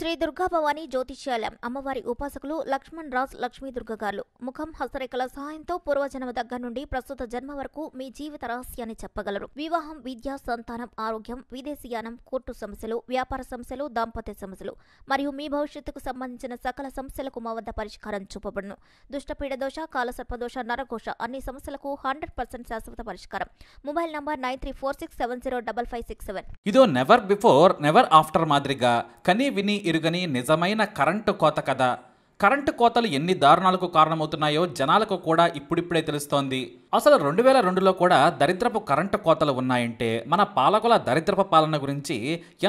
శ్రీ దుర్గాభవాని జ్యోతిష్యాలయం అమ్మవారి ఉపాసకులు లక్ష్మణ్ రాజ్ లక్ష్మీ దుర్గ గారు ముఖం హస్తరేఖల సహాయంతో పూర్వజన్మ దగ్గర నుండి ప్రస్తుత జన్మ వరకు మీ జీవిత రహస్యాన్ని చెప్పగలరు. వివాహం, విద్య, సంతానం, ఆరోగ్యం, విదేశీయానం, కోర్టు సమస్యలు, వ్యాపార సమస్యలు, దాంపత్య సమస్యలు మరియు మీ భవిష్యత్తుకు సంబంధించిన సకల సమస్యలకు మా వద్ద పరిష్కారం చూపబడును. దుష్టపీడ దోష, కాలసర్పదోష, నరఘోష అన్ని సమస్యలకు 100% శాశ్వత పరిష్కారం. Mobile number 9346705567. ఇదో నెవర్ బిఫోర్ నెవర్ ఆఫ్టర్ మాదిరిగా కని విని ఇరుగని నిజమైన కరెంటు కోత కథ. కరెంటు కోతలు ఎన్ని దారుణాలకు కారణమవుతున్నాయో జనాలకు కూడా ఇప్పుడిప్పుడే తెలుస్తోంది. అసలు 2002లో కూడా దరిద్రపు కరెంటు కోతలు ఉన్నాయంటే మన పాలకుల దరిద్రపు పాలన గురించి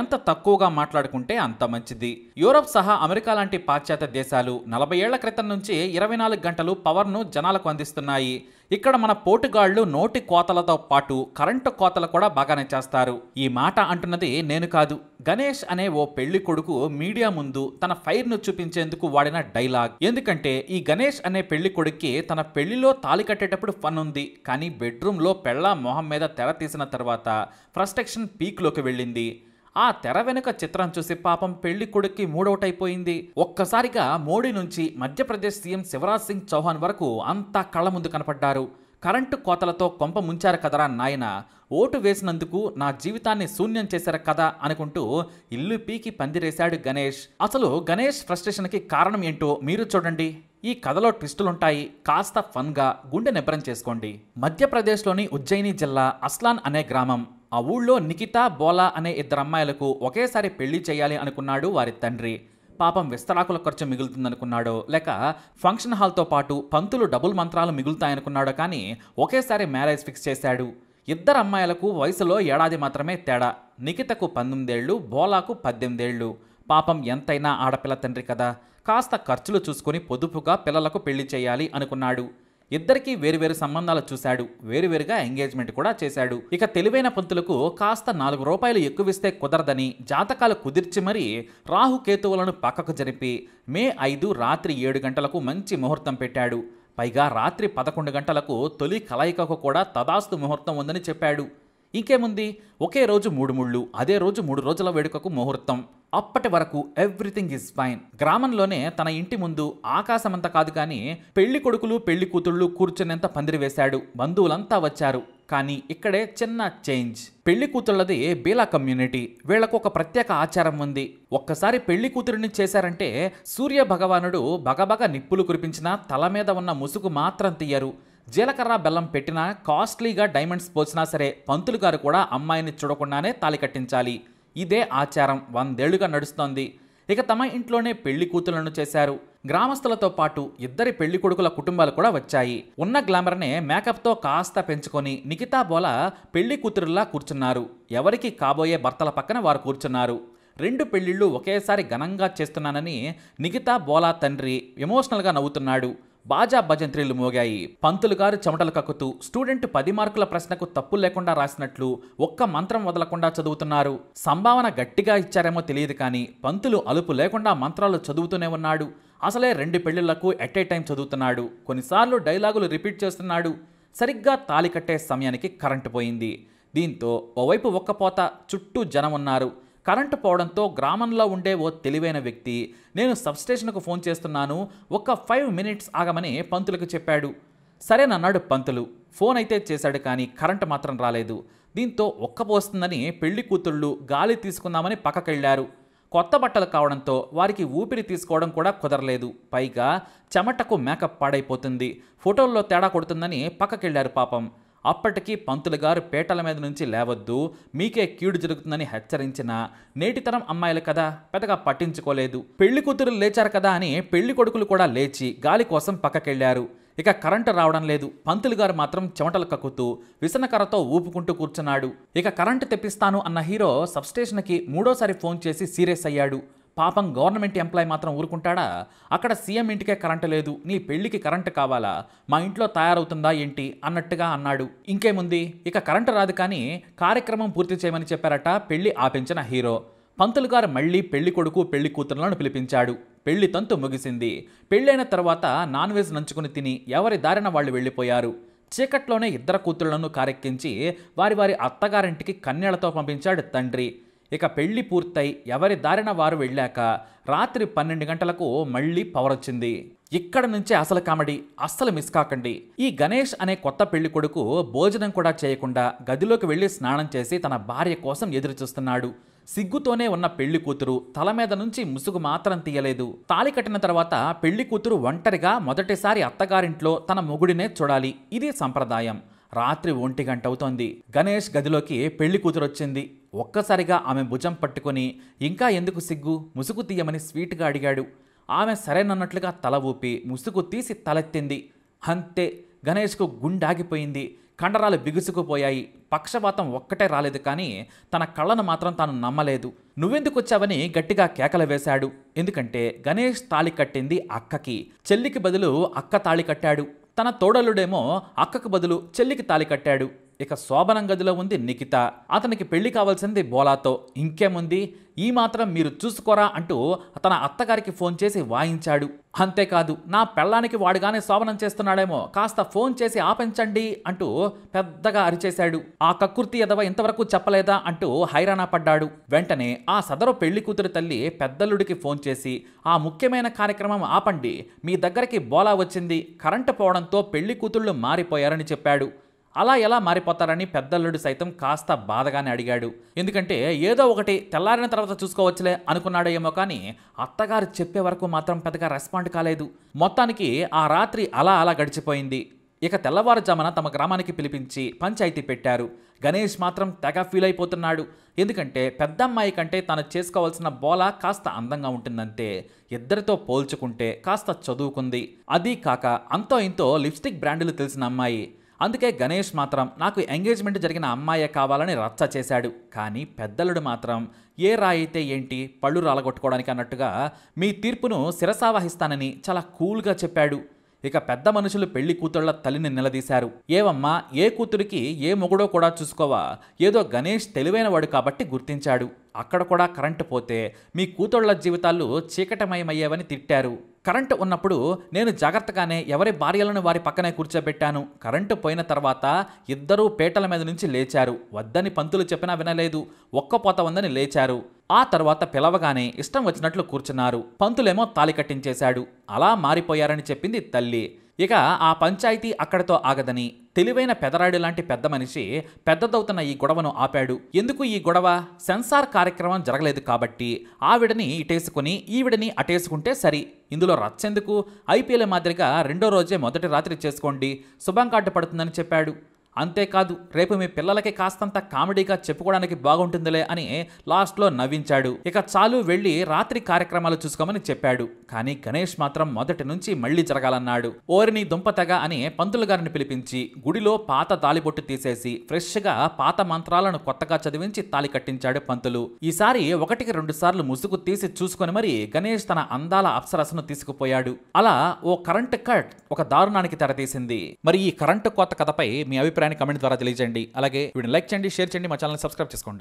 ఎంత తక్కువగా మాట్లాడుకుంటే అంత మంచిది. యూరప్ సహా అమెరికా లాంటి పాశ్చాత్య దేశాలు 40 ఏళ్ల క్రితం నుంచి 24 గంటలు పవర్ను జనాలకు అందిస్తున్నాయి. ఇక్కడ మన పోటుగాళ్లు నోటి కోతలతో పాటు కరెంటు కోతలు కూడా బాగానే చేస్తారు. ఈ మాట అంటున్నది నేను కాదు. గణేష్ అనే ఓ పెళ్లి కొడుకు మీడియా ముందు తన ఫైర్ను చూపించేందుకు వాడిన డైలాగ్. ఎందుకంటే ఈ గణేష్ అనే పెళ్లి కొడుక్కి తన పెళ్లిలో తాళి కట్టేటప్పుడు ఫన్ ఉంది, కానీ బెడ్రూమ్లో పెళ్ళాం మొహం మీద తెర తీసిన తర్వాత ఫ్రస్ట్రేషన్ పీక్లోకి వెళ్ళింది. ఆ తెర వెనుక చిత్రం చూసి పాపం పెళ్లి కొడుక్కి మూడౌట్ అయిపోయింది. ఒక్కసారిగా మోడీ నుంచి మధ్యప్రదేశ్ సీఎం శివరాజ్ సింగ్ చౌహాన్ వరకు అంతా కళ్ళ ముందు కనపడ్డారు. కరెంటు కోతలతో కొంప ముంచారు కదరా నాయన, ఓటు వేసినందుకు నా జీవితాన్ని శూన్యం చేశారు కదా అనుకుంటూ ఇల్లు పీకి పందిరేశాడు గణేష్. అసలు గణేష్ ఫ్రస్ట్రేషన్కి కారణం ఏంటో మీరు చూడండి. ఈ కథలో ట్విస్టులుంటాయి. కాస్త ఫన్గా గుండె నిబ్బరం చేసుకోండి. మధ్యప్రదేశ్లోని ఉజ్జయిని జిల్లా అస్లాన్ అనే గ్రామం. ఆ ఊళ్ళో నికితా, బోలా అనే ఇద్దరు అమ్మాయిలకు ఒకేసారి పెళ్లి చేయాలి అనుకున్నాడు వారి తండ్రి. పాపం విస్తరాకుల ఖర్చు మిగులుతుందనుకున్నాడో లేక ఫంక్షన్ హాల్తో పాటు పంతులు డబుల్ మంత్రాలు మిగులుతాయనుకున్నాడో కానీ ఒకేసారి మ్యారేజ్ ఫిక్స్ చేశాడు. ఇద్దరు అమ్మాయిలకు వయసులో ఏడాది మాత్రమే తేడా. నికితకు 19 ఏళ్లు, బోలాకు 18 ఏళ్లు. పాపం ఎంతైనా ఆడపిల్ల తండ్రి కదా, కాస్త ఖర్చులు చూసుకుని పొదుపుగా పిల్లలకు పెళ్లి చేయాలి అనుకున్నాడు. ఇద్దరికీ వేరువేరు సంబంధాలు చూశాడు. వేరువేరుగా ఎంగేజ్మెంట్ కూడా చేశాడు. ఇక తెలివైన పంతులకు కాస్త 4 రూపాయలు ఎక్కువిస్తే కుదరదని జాతకాలు కుదిర్చి మరీ రాహుకేతువులను పక్కకు జరిపి మే 5 రాత్రి 7 గంటలకు మంచి ముహూర్తం పెట్టాడు. పైగా రాత్రి 11 గంటలకు తొలి కలయికకు కూడా తదాస్తు ముహూర్తం ఉందని చెప్పాడు. ఇంకేముంది, ఒకే రోజు 3 ముళ్ళు, అదే రోజు 3 రోజుల వేడుకకు ముహూర్తం. అప్పటి వరకు ఎవ్రీథింగ్ ఈజ్ ఫైన్. గ్రామంలోనే తన ఇంటి ముందు ఆకాశమంతా కాదు కానీ పెళ్లి కొడుకులు పెళ్లి కూతుళ్ళు కూర్చునేంత పందిరి వేశాడు. బంధువులంతా వచ్చారు. కానీ ఇక్కడే చిన్న చేంజ్. పెళ్లి కూతుళ్ళది బీలా కమ్యూనిటీ. వీళ్లకు ఒక ప్రత్యేక ఆచారం ఉంది. ఒక్కసారి పెళ్లి కూతురిని చేశారంటే సూర్య భగవానుడు బగబగ నిప్పులు కురిపించినా తల మీద ఉన్న ముసుగు మాత్రం తీయరు. జీలకర్ర బెల్లం పెట్టినా, కాస్ట్లీగా డైమండ్స్ పోసినా సరే పంతులు గారు కూడా అమ్మాయిని చూడకుండానే తాళి కట్టించాలి. ఇదే ఆచారం 100 ఏళ్లుగా నడుస్తోంది. ఇక తమ ఇంట్లోనే పెళ్లి కూతుళ్లను చేశారు. గ్రామస్తులతో పాటు ఇద్దరి పెళ్లి కొడుకుల కుటుంబాలు కూడా వచ్చాయి. ఉన్న గ్లామర్నే మేకప్తో కాస్త పెంచుకొని నికితా, బోలా పెళ్లి కూతురులా కూర్చున్నారు. ఎవరికి కాబోయే భర్తల పక్కన వారు కూర్చున్నారు. 2 పెళ్లిళ్ళు ఒకేసారి ఘనంగా చేస్తున్నానని నికితా, బోలా తండ్రి ఎమోషనల్గా నవ్వుతున్నాడు. బాజా భజంత్రీలు మోగాయి. పంతులు గారు చెమటలు కక్కుతూ స్టూడెంట్ 10 మార్కుల ప్రశ్నకు తప్పు లేకుండా రాసినట్లు ఒక్క మంత్రం వదలకుండా చదువుతున్నారు. సంభావన గట్టిగా ఇచ్చారేమో తెలియదు కానీ పంతులు అలుపు లేకుండా మంత్రాలు చదువుతూనే ఉన్నాడు. అసలే 2 పెళ్లిళ్లకు ఎట్ ఏ టైం చదువుతున్నాడు. కొన్నిసార్లు డైలాగులు రిపీట్ చేస్తున్నాడు. సరిగ్గా తాళి కట్టే సమయానికి కరెంటు పోయింది. దీంతో ఓవైపు ఒక్కపోత, చుట్టూ జనం ఉన్నారు. కరెంటు పోవడంతో గ్రామంలో ఉండే ఓ తెలివైన వ్యక్తి, నేను సబ్స్టేషన్కు ఫోన్ చేస్తున్నాను, ఒక్క 5 మినిట్స్ ఆగమని పంతులకు చెప్పాడు. సరేనన్నాడు పంతులు. ఫోన్ అయితే చేశాడు కానీ కరెంటు మాత్రం రాలేదు. దీంతో ఒక్కపోస్తుందని పెళ్లి కూతుళ్ళు గాలి తీసుకుందామని పక్కకెళ్లారు. కొత్త బట్టలు కావడంతో వారికి ఊపిరి తీసుకోవడం కూడా కుదరలేదు. పైగా చెమటకు మేకప్ పాడైపోతుంది, ఫోటోల్లో తేడా కొడుతుందని పక్కకెళ్లారు పాపం. అప్పటికీ పంతులు గారు పీటల మీద నుంచి లేవద్దు, మీకే కీడు జరుగుతుందని హెచ్చరించిన నేటితరం అమ్మాయిలు కదా పెద్దగా పట్టించుకోలేదు. పెళ్లి కూతురు లేచారు కదా అని పెళ్లి కొడుకులు కూడా లేచి గాలి కోసం పక్కకెళ్లారు. ఇక కరెంటు రావడం లేదు. పంతులు గారు మాత్రం చెమటలు కక్కుతూ విసనకర్రతో ఊపుకుంటూ కూర్చున్నాడు. ఇక కరెంటు తెప్పిస్తాను అన్న హీరో సబ్స్టేషన్కి 3వ సారి ఫోన్ చేసి సీరియస్ అయ్యాడు. పాపం గవర్నమెంట్ ఎంప్లాయ్ మాత్రం ఊరుకుంటాడా? అక్కడ సీఎం ఇంటికే కరెంటు లేదు, నీ పెళ్లికి కరెంటు కావాలా? మా ఇంట్లో తయారవుతుందా ఏంటి అన్నట్టుగా అన్నాడు. ఇంకేముంది, ఇక కరెంటు రాదు కానీ కార్యక్రమం పూర్తి చేయమని చెప్పారట పెళ్లి ఆపించిన హీరో. పంతులు గారు మళ్లీ పెళ్లి కొడుకు పెళ్లి కూతురులను పిలిపించాడు. పెళ్లి తంతు ముగిసింది. పెళ్లైన తర్వాత నాన్ వెజ్ నంచుకుని తిని ఎవరి దారిన వాళ్ళు వెళ్లిపోయారు. చీకట్లోనే ఇద్దరు కూతుళ్లను కారెక్కించి వారి వారి అత్తగారింటికి కన్యలతో పంపించాడు తండ్రి. ఇక పెళ్లి పూర్తయి ఎవరి దారిన వారు వెళ్ళాక రాత్రి 12 గంటలకు మళ్ళీ పవర్ వచ్చింది. ఇక్కడ నుంచే అసలు కామెడీ, అస్సలు మిస్ కాకండి. ఈ గణేష్ అనే కొత్త పెళ్లి కొడుకు భోజనం కూడా చేయకుండా గదిలోకి వెళ్లి స్నానం చేసి తన భార్య కోసం ఎదురు చూస్తున్నాడు. సిగ్గుతోనే ఉన్న పెళ్లి కూతురు తల మీద నుంచి ముసుగు మాత్రం తీయలేదు. తాళి కట్టిన తర్వాత పెళ్లి కూతురు ఒంటరిగా మొదటిసారి అత్తగారింట్లో తన మొగుడినే చూడాలి. ఇది సంప్రదాయం. రాత్రి 1 గంట అవుతోంది. గణేష్ గదిలోకి పెళ్లి కూతురు వచ్చింది. ఒక్కసారిగా ఆమె భుజం పట్టుకుని ఇంకా ఎందుకు సిగ్గు, ముసుగు తీయమని స్వీట్గా అడిగాడు. ఆమె సరేనన్నట్లుగా తల ఊపి ముసుగు తీసి తలెత్తింది. అంతే, గణేష్కు గుండాగిపోయింది. కండరాలు బిగుసుకుపోయాయి. పక్షవాతం ఒక్కటే రాలేదు, కానీ తన కళ్ళను మాత్రం తాను నమ్మలేదు. నువ్వెందుకు వచ్చావని గట్టిగా కేకలు వేశాడు. ఎందుకంటే గణేష్ తాళి కట్టింది అక్కకి. చెల్లికి బదులు అక్క తాళి కట్టాడు. తన తోడలుడేమో అక్కకు బదులు చెల్లికి తాళి కట్టాడు. ఇక శోభనం గదిలో ఉంది నిఖిత. అతనికి పెళ్లి కావాల్సింది బోలాతో. ఇంకేముంది, ఈ మాత్రం మీరు చూసుకోరా అంటూ తన అత్తగారికి ఫోన్ చేసి వాయించాడు. అంతేకాదు, నా పెళ్ళానికి వాడుగానే శోభనం చేస్తున్నాడేమో, కాస్త ఫోన్ చేసి ఆపించండి అంటూ పెద్దగా అరిచేశాడు. ఆ కక్కుర్తి ఎదవ ఇంతవరకు చెప్పలేదా అంటూ హైరాణ పడ్డాడు. వెంటనే ఆ సదరు పెళ్లి కూతురు తల్లి పెద్దల్లుడికి ఫోన్ చేసి, ఆ ముఖ్యమైన కార్యక్రమం ఆపండి, మీ దగ్గరికి బోలా వచ్చింది, కరెంటు పోవడంతో పెళ్లి కూతుళ్ళు మారిపోయారని చెప్పాడు. అలా ఎలా మారిపోతారని పెద్దల్లుడు సైతం కాస్త బాధగానే అడిగాడు. ఎందుకంటే ఏదో ఒకటి తెల్లారిన తర్వాత చూసుకోవచ్చులే అనుకున్నాడో ఏమో, కానీ అత్తగారు చెప్పే వరకు మాత్రం పెద్దగా రెస్పాండ్ కాలేదు. మొత్తానికి ఆ రాత్రి అలా గడిచిపోయింది. ఇక తెల్లవారుజామున తమ గ్రామానికి పిలిపించి పంచాయతీ పెట్టారు. గణేష్ మాత్రం తెగ ఫీల్ అయిపోతున్నాడు. ఎందుకంటే పెద్దమ్మాయి కంటే తను చేసుకోవాల్సిన బోలా కాస్త అందంగా ఉంటుందంతే. ఇద్దరితో పోల్చుకుంటే కాస్త చదువుకుంది. అదీ కాక అంతో ఇంతో లిప్స్టిక్ బ్రాండ్లు తెలిసిన అమ్మాయి. అందుకే గణేష్ మాత్రం నాకు ఎంగేజ్మెంట్ జరిగిన అమ్మాయే కావాలని రచ్చ చేశాడు. కానీ పెద్దలుడు మాత్రం ఏ రాయితే ఏంటి, పళ్ళు రాలగొట్టుకోవడానికి అన్నట్టుగా మీ తీర్పును శిరసావహిస్తానని చాలా కూల్గా చెప్పాడు. ఇక పెద్ద మనుషులు పెళ్లి కూతుళ్ల తల్లిని నిలదీశారు. ఏవమ్మా, ఏ కూతురికి ఏ మొగుడో కూడా చూసుకోవా? ఏదో గణేష్ తెలివైనవాడు కాబట్టి గుర్తించాడు. అక్కడ కూడా కరెంటు పోతే మీ కూతుళ్ల జీవితాలు చీకటమయమయ్యేవని తిట్టారు. కరెంటు ఉన్నప్పుడు నేను జాగ్రత్తగానే ఎవరి భార్యలను వారి పక్కనే కూర్చోబెట్టాను. కరెంటు పోయిన తర్వాత ఇద్దరూ పీటల మీద నుంచి లేచారు. వద్దని పంతులు చెప్పినా వినలేదు. ఒక్కపోత ఉందని లేచారు. ఆ తర్వాత పిలవగానే ఇష్టం వచ్చినట్లు కూర్చున్నారు. పంతులేమో తాళి కట్టించేశాడు. అలా మారిపోయారని చెప్పింది తల్లి. ఇక ఆ పంచాయతీ అక్కడితో ఆగదని తెలివైన పెదరాయుడు లాంటి పెద్ద మనిషి పెద్దదవుతున్న ఈ గొడవను ఆపాడు. ఎందుకు ఈ గొడవ? సెన్సార్ కార్యక్రమం జరగలేదు కాబట్టి ఆవిడని ఇటేసుకుని ఈవిడని అటేసుకుంటే సరి. ఇందులో రచ్చెందుకు? ఐపీఎల్ మాదిరిగా రెండో రోజే మొదటి రాత్రి చేసుకోండి, శుభం కార్డు పడుతుందని చెప్పాడు. అంతేకాదు, రేపు మీ పిల్లలకి కాస్తంత కామెడీగా చెప్పుకోవడానికి బాగుంటుందిలే అని లాస్ట్లో నవ్వించాడు. ఇక చాలు, వెళ్ళి రాత్రి కార్యక్రమాలు చూసుకోమని చెప్పాడు. కానీ గణేష్ మాత్రం మొదటి నుంచి మళ్లీ జరగాలన్నాడు. ఓరిని దుంపతగా అని పంతులు గారిని పిలిపించి గుడిలో పాత తాలిబొట్టు తీసేసి ఫ్రెష్గా పాత మంత్రాలను కొత్తగా చదివించి తాలి కట్టించాడు పంతులు. ఈసారి 1-2 సార్లు ముసుగు తీసి చూసుకొని మరి గణేష్ తన అందాల అప్సరసను తీసుకుపోయాడు. అలా ఓ కరెంటు కట్ ఒక దారుణానికి తెరతీసింది. మరి ఈ కరెంటు కోత కథపై మీ అభిప్రాయాన్ని కమెంట్ ద్వారా తెలియజేయండి. అలాగే వీడిని లైక్ చేయండి, షేర్ చేయండి, మా ఛానల్ని సబ్స్క్రైబ్ చేసుకోండి.